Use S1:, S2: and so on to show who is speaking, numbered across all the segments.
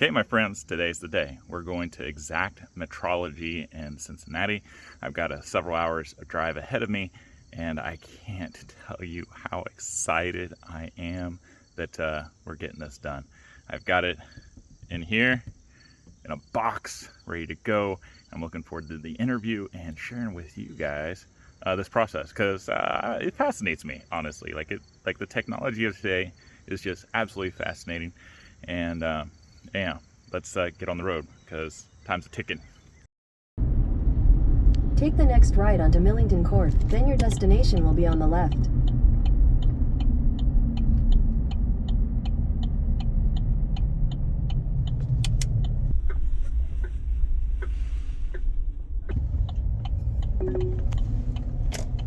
S1: Okay, my friends, today's the day. We're going to Exact Metrology in Cincinnati. I've got several hours of drive ahead of me, and I can't tell you how excited I am that we're getting this done. I've got it in here in a box, ready to go. I'm looking forward to the interview and sharing with you guys this process, because it fascinates me, honestly. Like the technology of today is just absolutely fascinating. And yeah, let's get on the road, because time's ticking.
S2: Take the next right onto Millington Court, then your destination will be on the left.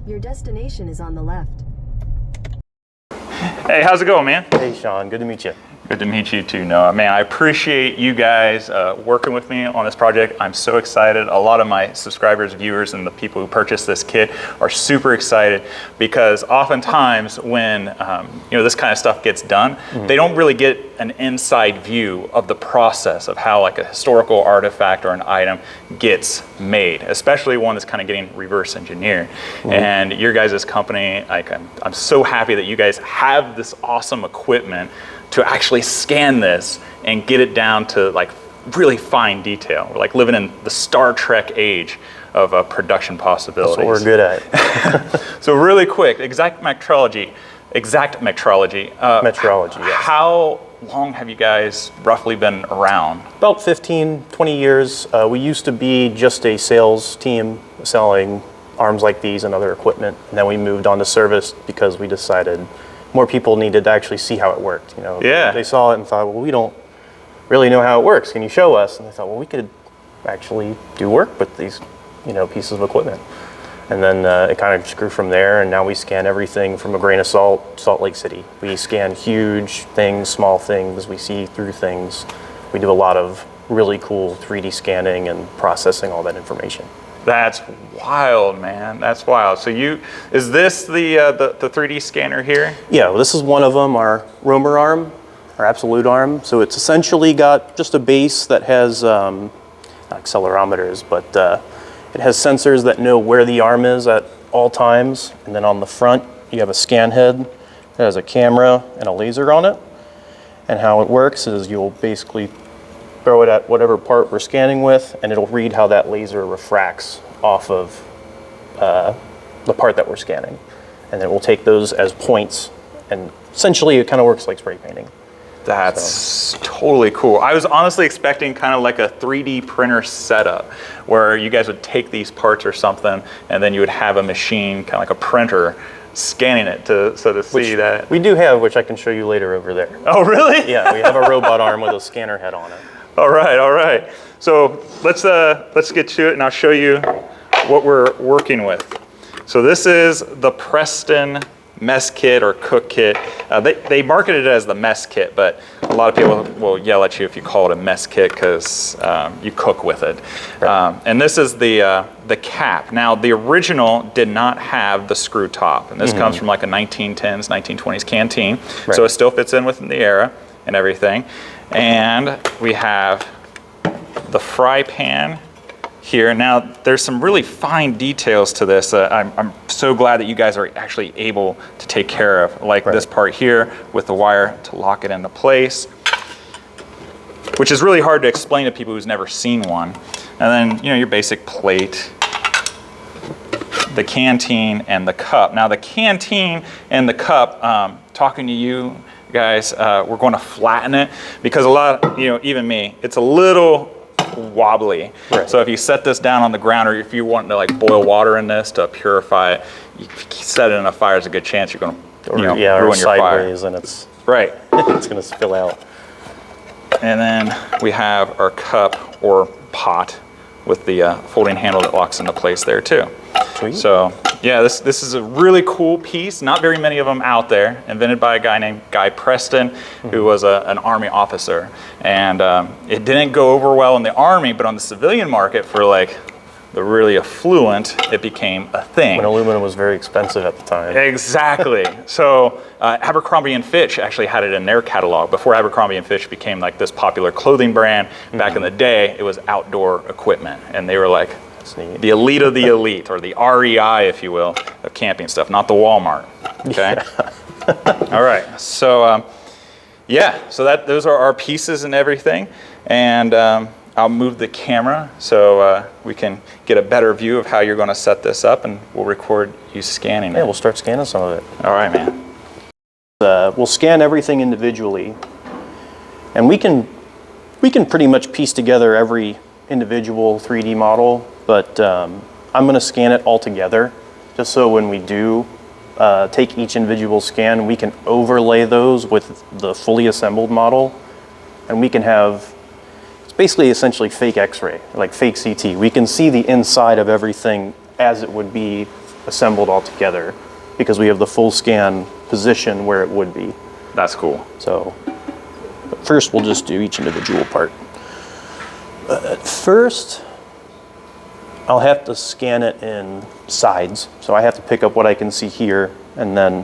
S2: Your destination is on the left.
S1: Hey, how's it going, man?
S3: Hey, Sean. Good to meet you.
S1: Good to meet you too, Noah. Man, I appreciate you guys working with me on this project. I'm so excited. A lot of my subscribers, viewers, and the people who purchase this kit are super excited, because oftentimes when this kind of stuff gets done, they don't really get an inside view of the process of how like a historical artifact or an item gets made, especially one that's kind of getting reverse engineered. And your guys' company, I'm so happy that you guys have this awesome equipment to actually scan this and get it down to like really fine detail. We're like living in the Star Trek age of production possibilities.
S3: That's what we're good at.
S1: So really quick, Exact Metrology.
S3: Metrology, yes.
S1: How long have you guys roughly been around?
S3: About 15, 20 years. We used to be just a sales team selling arms like these and other equipment. And then we moved on to service because we decided more people needed to actually see how it worked.
S1: Yeah.
S3: They saw it and thought, well, we don't really know how it works. Can you show us? And they thought, well, we could actually do work with these, pieces of equipment. And then it kind of just grew from there. And now we scan everything from a grain of salt, Salt Lake City. We scan huge things, small things. We see through things. We do a lot of really cool 3D scanning and processing all that information.
S1: That's wild, man. That's wild. So is this the 3D scanner here?
S3: Yeah, well, this is one of them, our roamer arm, our absolute arm. So it's essentially got just a base that has, not accelerometers, but it has sensors that know where the arm is at all times. And then on the front, you have a scan head that has a camera and a laser on it. And how it works is you'll basically throw it at whatever part we're scanning with, and it'll read how that laser refracts off of the part that we're scanning. And then we'll take those as points, and essentially it kind of works like spray painting.
S1: That's totally cool. I was honestly expecting kind of like a 3D printer setup where you guys would take these parts or something, and then you would have a machine, kind of like a printer, scanning it to see that.
S3: We do have, which I can show you later over there.
S1: Oh, really?
S3: Yeah, we have a robot arm with a scanner head on it.
S1: All right. So let's get to it, and I'll show you what we're working with. So this is the Preston Mess Kit or Cook Kit. They marketed it as the Mess Kit, but a lot of people will yell at you if you call it a Mess Kit, because you cook with it. Right. And this is the cap. Now, the original did not have the screw top, and this comes from like a 1910s, 1920s canteen, right. So it still fits in within the era and everything. And we have the fry pan here. Now, there's some really fine details to this. I'm so glad that you guys are actually able to take care of, like this part here with the wire to lock it into place, which is really hard to explain to people who's never seen one. And then, your basic plate, the canteen, and the cup. Now, the canteen and the cup, talking to you guys, we're going to flatten it, because a lot, even me, it's a little wobbly. Right. So if you set this down on the ground, or if you want to like boil water in this to purify it, you set it in a fire, there's a good chance you're going to ruin your
S3: sideways
S1: fire.
S3: And it's
S1: right.
S3: It's going to spill out. And
S1: then we have our cup or pot with the folding handle that locks into place there too.
S3: Sweet. So
S1: yeah, this is a really cool piece. Not very many of them out there. Invented by a guy named Preston, who was an Army officer. And it didn't go over well in the Army, but on the civilian market for like the really affluent, it became a thing.
S3: When aluminum was very expensive at the time.
S1: Exactly. So Abercrombie and Fitch actually had it in their catalog. Before Abercrombie and Fitch became like this popular clothing brand, back in the day, it was outdoor equipment. And they were like the elite of the elite, or the REI, if you will, of camping stuff, not the Walmart. Okay. Yeah. All right. So yeah, so those are our pieces and everything. And I'll move the camera so we can get a better view of how you're going to set this up, and we'll record you scanning it.
S3: Yeah, we'll start scanning some of it.
S1: All right, man.
S3: We'll scan everything individually, and we can pretty much piece together every individual 3D model, but I'm going to scan it all together, just so when we do take each individual scan, we can overlay those with the fully assembled model, and we can have, it's basically essentially fake X-ray, like fake CT. We can see the inside of everything as it would be assembled all together, because we have the full scan position where it would be.
S1: That's cool.
S3: So, but first we'll just do each individual part. At first, I'll have to scan it in sides. So I have to pick up what I can see here, and then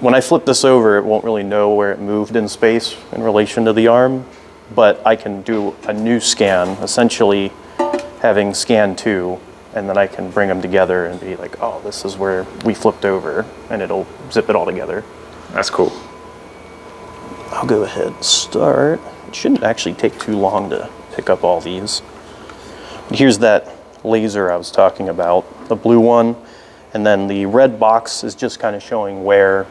S3: when I flip this over, it won't really know where it moved in space in relation to the arm, but I can do a new scan, essentially having scan 2, and then I can bring them together and be like, oh, this is where we flipped over, and it'll zip it all together.
S1: That's cool.
S3: I'll go ahead and start. It shouldn't actually take too long to pick up all these. Here's that laser I was talking about, the blue one, and then the red box is just kind of showing where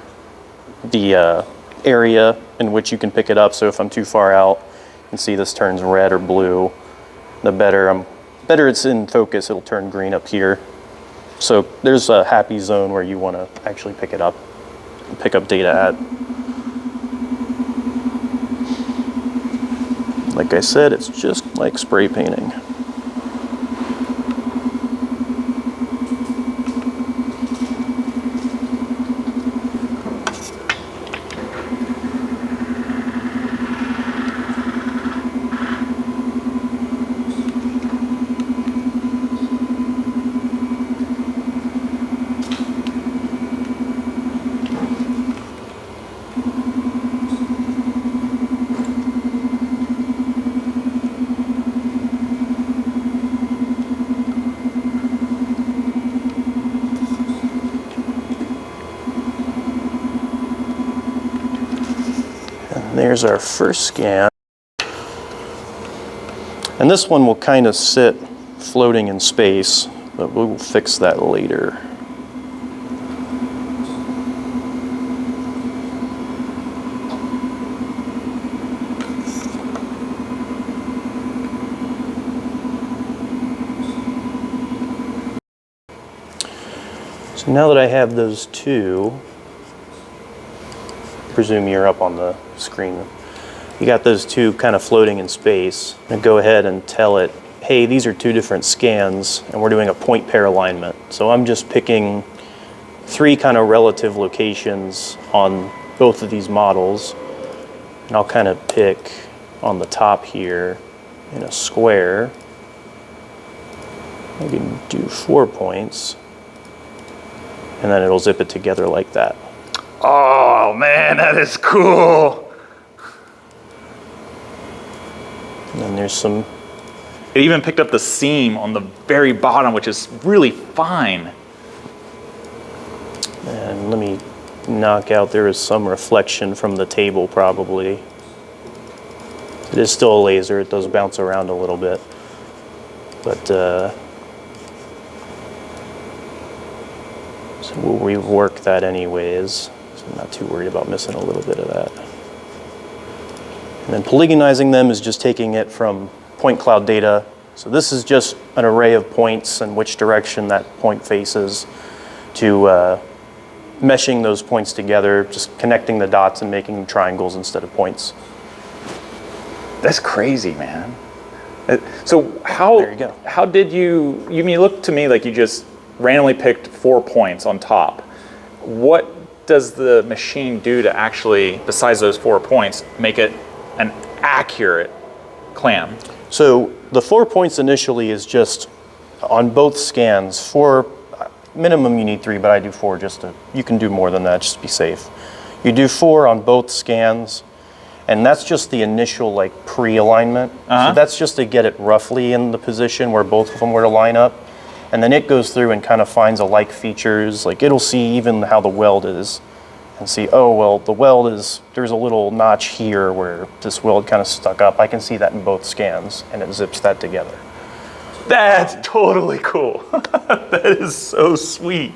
S3: the area in which you can pick it up. So if I'm too far out, you can see this turns red or blue. The better it's in focus, it'll turn green up here. So there's a happy zone where you want to actually pick it up, pick up data at. Like I said, it's just like spray painting. There's our first scan. And this one will kind of sit floating in space, but we'll fix that later. So now that I have those two, presume you're up on the screen. You got those two kind of floating in space, and go ahead and tell it, hey, these are two different scans, and we're doing a point pair alignment. So I'm just picking 3 kind of relative locations on both of these models, and I'll kind of pick on the top here in a square. I can do 4 points, and then it'll zip it together like that.
S1: Oh man, that is cool.
S3: And then there's some.
S1: It even picked up the seam on the very bottom, which is really fine.
S3: And let me knock out, there is some reflection from the table probably. It is still a laser, it does bounce around a little bit. But so we'll rework that anyways. So I'm not too worried about missing a little bit of that. And then polygonizing them is just taking it from point cloud data. So this is just an array of points and which direction that point faces, to meshing those points together, just connecting the dots and making triangles instead of points.
S1: That's crazy, man. So
S3: There you go.
S1: how did you look to me like you just randomly picked 4 points on top. What does the machine do to actually, besides those 4 points, make it an accurate clam?
S3: So the 4 points initially is just On both scans, 4, minimum you need 3, but I do 4 just to, you can do more than that just to be safe. You do 4 on both scans, and that's just the initial like pre-alignment. So that's just to get it roughly in the position where both of them were to line up. And then it goes through and kind of finds alike features, like it'll see even how the weld is and see, oh, well, the weld is, there's a little notch here where this weld kind of stuck up. I can see that in both scans, and it zips that together.
S1: That's totally cool. That is so sweet.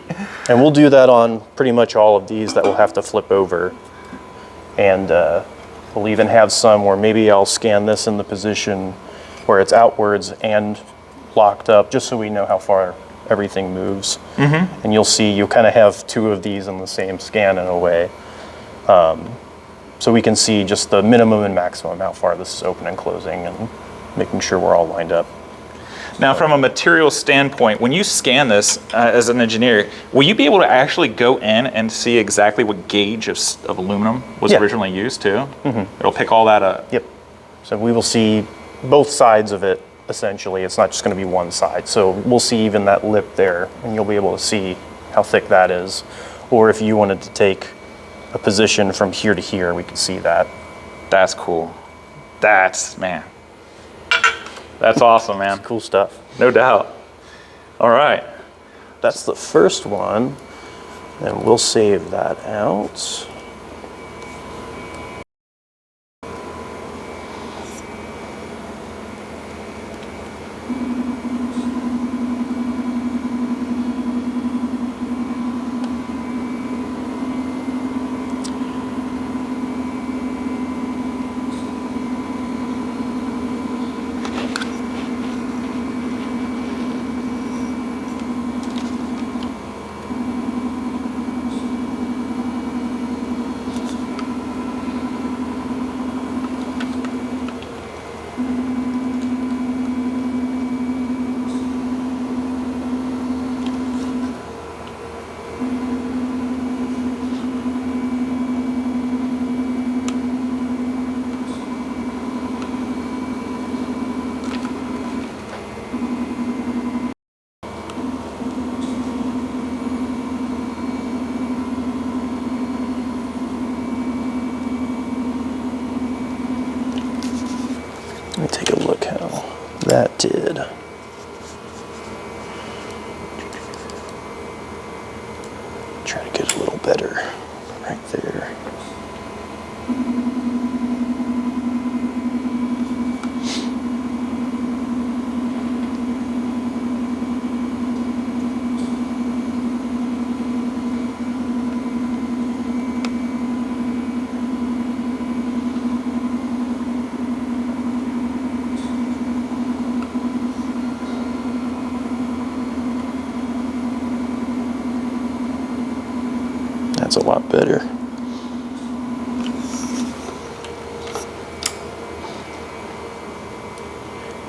S3: And we'll do that on pretty much all of these that we'll have to flip over. And we'll even have some where maybe I'll scan this in the position where it's outwards and locked up, just so we know how far everything moves. And you'll see, you'll kind of have 2 of these in the same scan in a way. So we can see just the minimum and maximum, how far this is open and closing, and making sure we're all lined up.
S1: Now, from a material standpoint, when you scan this as an engineer, will you be able to actually go in and see exactly what gauge of aluminum was originally used too? It'll pick all that up.
S3: Yep. So we will see both sides of it, essentially. It's not just going to be one side. So we'll see even that lip there, and you'll be able to see how thick that is. Or if you wanted to take a position from here to here, we can see that.
S1: That's cool. That's awesome, man.
S3: Cool stuff.
S1: No doubt. All right.
S3: That's the first one, and we'll save that out. Let me take a look how that did. Try to get a little better right there. That's a lot better.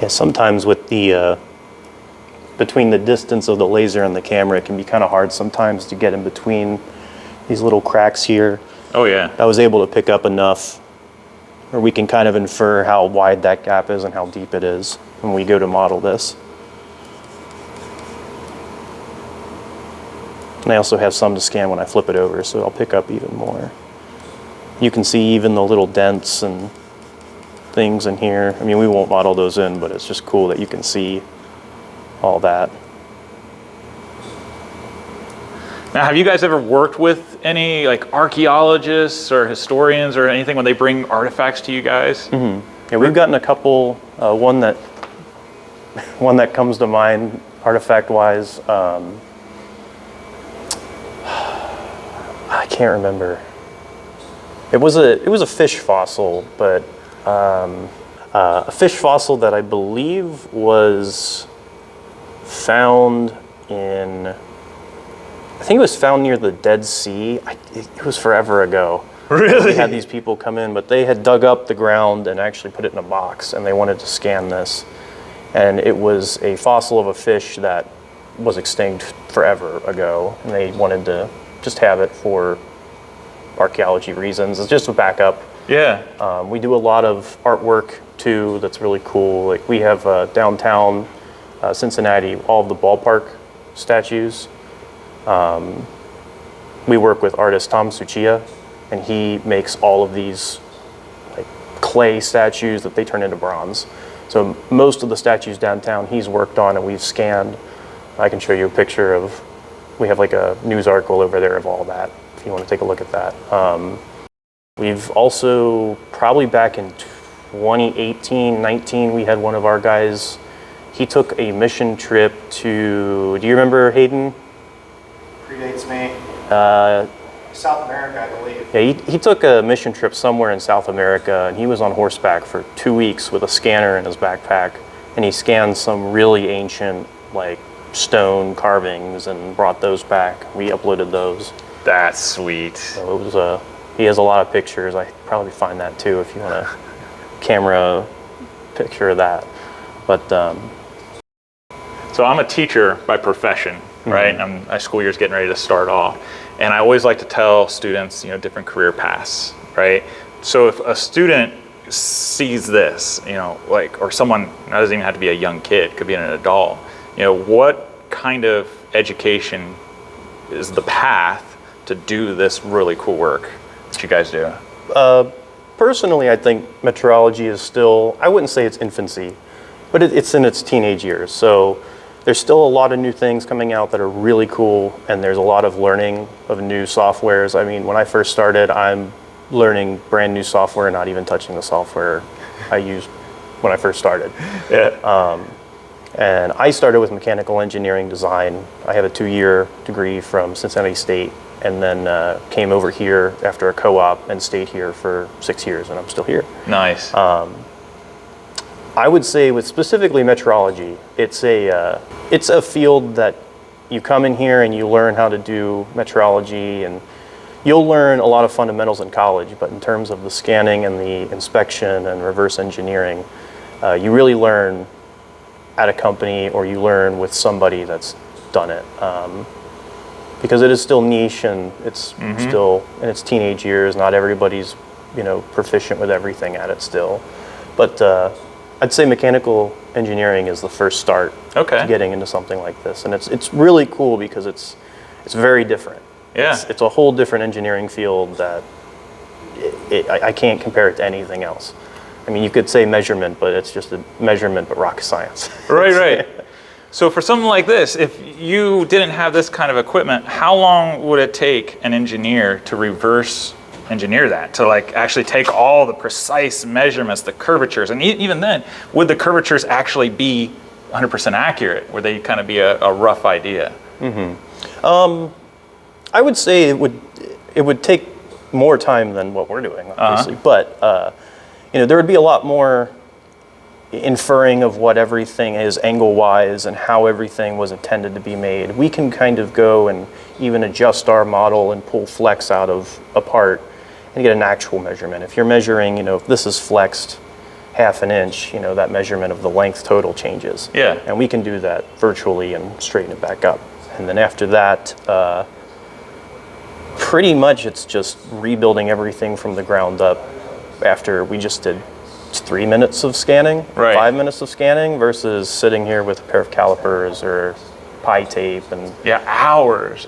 S3: Yeah, sometimes with the between the distance of the laser and the camera, it can be kind of hard sometimes to get in between these little cracks here.
S1: Oh yeah.
S3: I was able to pick up enough, or we can kind of infer how wide that gap is and how deep it is when we go to model this. And I also have some to scan when I flip it over, so I'll pick up even more. You can see even the little dents and things in here. I mean, we won't model those in, but it's just cool that you can see all that.
S1: Now, have you guys ever worked with any like archaeologists or historians or anything when they bring artifacts to you guys?
S3: Yeah, we've gotten a couple. One that comes to mind, artifact-wise. I can't remember. It was a fish fossil, but a fish fossil that I believe was found in. I think it was found near the Dead Sea. It was forever ago.
S1: Really?
S3: We had these people come in, but they had dug up the ground and actually put it in a box, and they wanted to scan this. And it was a fossil of a fish that was extinct forever ago, and they wanted to just have it for archaeology reasons. It's just a backup.
S1: Yeah.
S3: We do a lot of artwork too that's really cool. Like we have downtown, Cincinnati, all of the ballpark statues. We work with artist Tom Suchiya, and he makes all of these like clay statues that they turn into bronze. So most of the statues downtown he's worked on and we've scanned. I can show you a picture of, we have like a news article over there of all that, if you want to take a look at that. We've also, probably back in 2018, 19, we had one of our guys, he took a mission trip to, do you remember Hayden?
S4: Predates me. South America, I believe.
S3: Yeah, he took a mission trip somewhere in South America, and he was on horseback for 2 weeks with a scanner in his backpack, and he scanned some really ancient, like, stone carvings and brought those back. We uploaded those.
S1: That's sweet.
S3: So it was he has a lot of pictures. I probably find that too if you want a camera picture of that. But
S1: so I'm a teacher by profession, right? My school year's getting ready to start off. And I always like to tell students, different career paths, right? So if a student sees this, or someone, it doesn't even have to be a young kid, could be an adult, what kind of education is the path to do this really cool work that you guys do?
S3: Personally, I think metrology is still, I wouldn't say it's infancy, but it's in its teenage years. So there's still a lot of new things coming out that are really cool, and there's a lot of learning of new softwares. I mean, when I first started, I'm learning brand new software, not even touching the software I used when I first started.
S1: Yeah.
S3: And I started with mechanical engineering design. I have a 2-year degree from Cincinnati State, and then came over here after a co-op and stayed here for 6 years, and I'm still here.
S1: Nice.
S3: I would say with specifically metrology, it's a field that you come in here and you learn how to do metrology, and you'll learn a lot of fundamentals in college, but in terms of the scanning and the inspection and reverse engineering, you really learn at a company, or you learn with somebody that's done it. Because it is still niche, and it's still in its teenage years. Not everybody's proficient with everything at it still. But I'd say mechanical engineering is the first start to getting into something like this, and it's really cool because it's very different.
S1: Yeah.
S3: It's a whole different engineering field that I can't compare it to anything else. I mean, you could say measurement, but it's just a measurement, but rocket science.
S1: Right. So for something like this, if you didn't have this kind of equipment, how long would it take an engineer to reverse engineer that, to actually take all the precise measurements, the curvatures, and even then, would the curvatures actually be 100% accurate? Would they kind of be a rough idea?
S3: I would say it would take more time than what we're doing, obviously, but there would be a lot more inferring of what everything is angle-wise and how everything was intended to be made. We can kind of go and even adjust our model and pull flex out of a part and get an actual measurement. If you're measuring, if this is flexed half an inch, that measurement of the length total changes.
S1: Yeah.
S3: And we can do that virtually and straighten it back up. And then after that, pretty much it's just rebuilding everything from the ground up after we just did 3 minutes of scanning, 5 minutes of scanning, versus sitting here with a pair of calipers or pie tape and
S1: hours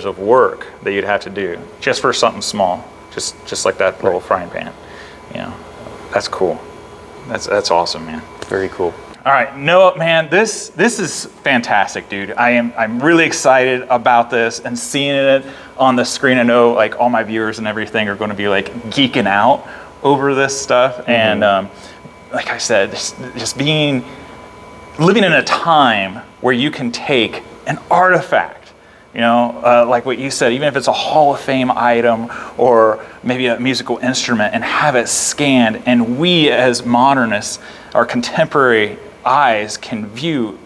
S1: of work that you'd have to do just for something small, just like that little frying pan. That's cool. That's awesome, man.
S3: Very cool.
S1: All right, Noah, man, this is fantastic, dude. I'm really excited about this and seeing it on the screen. I know all my viewers and everything are going to be geeking out over this stuff, and like I said, just living in a time where you can take an artifact, like what you said, even if it's a Hall of Fame item or maybe a musical instrument, and have it scanned, and we as modernists, our contemporary eyes, can view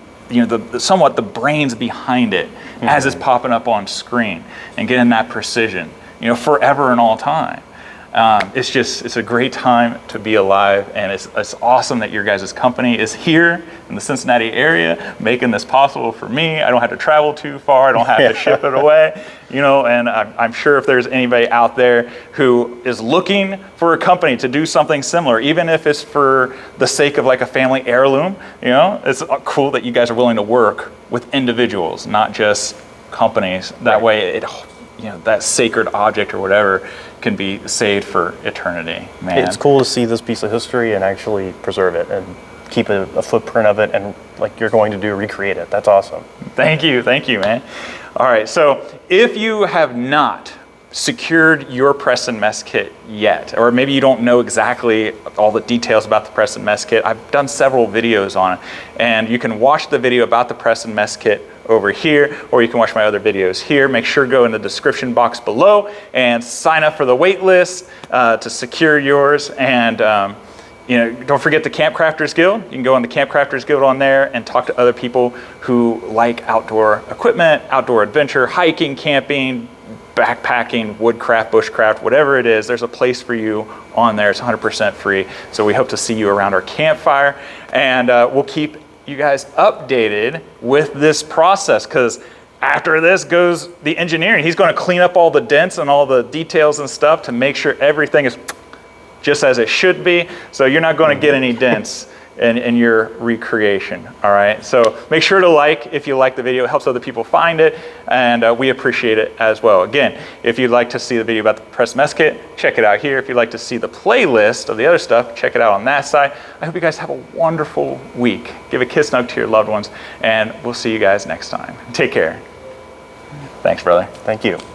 S1: somewhat the brains behind it as it's popping up on screen and getting that precision, forever and all time. It's a great time to be alive, and it's awesome that your guys' company is here in the Cincinnati area making this possible for me. I don't have to travel too far. I don't have to ship it away, and I'm sure if there's anybody out there who is looking for a company to do something similar, even if it's for the sake of like a family heirloom, it's cool that you guys are willing to work with individuals, not just companies. That way that sacred object or whatever can be saved for eternity, man.
S3: It's cool to see this piece of history and actually preserve it and keep a footprint of it, and like you're going to do, recreate it. That's awesome.
S1: Thank you, man. All right, so if you have not secured your Preston Mess Kit yet, or maybe you don't know exactly all the details about the Preston Mess Kit, I've done several videos on it, and you can watch the video about the Preston Mess Kit over here, or you can watch my other videos here. Make sure to go in the description box below and sign up for the wait list to secure yours. And don't forget the Camp Crafters Guild. You can go on the Camp Crafters Guild on there and talk to other people who like outdoor equipment, outdoor adventure, hiking, camping, backpacking, woodcraft, bushcraft, whatever it is. There's a place for you on there. It's 100% free. So we hope to see you around our campfire, and we'll keep you guys updated with this process, because after this goes the engineering. He's going to clean up all the dents and all the details and stuff to make sure everything is just as it should be. So you're not going to get any dents in your recreation. All right. So make sure to like if you like the video. It helps other people find it, and we appreciate it as well. Again, if you'd like to see the video about the Preston Mess Kit, check it out here. If you'd like to see the playlist of the other stuff, check it out on that side. I hope you guys have a wonderful week. Give a kiss and hug to your loved ones, and we'll see you guys next time. Take care. Thanks, brother.
S3: Thank you.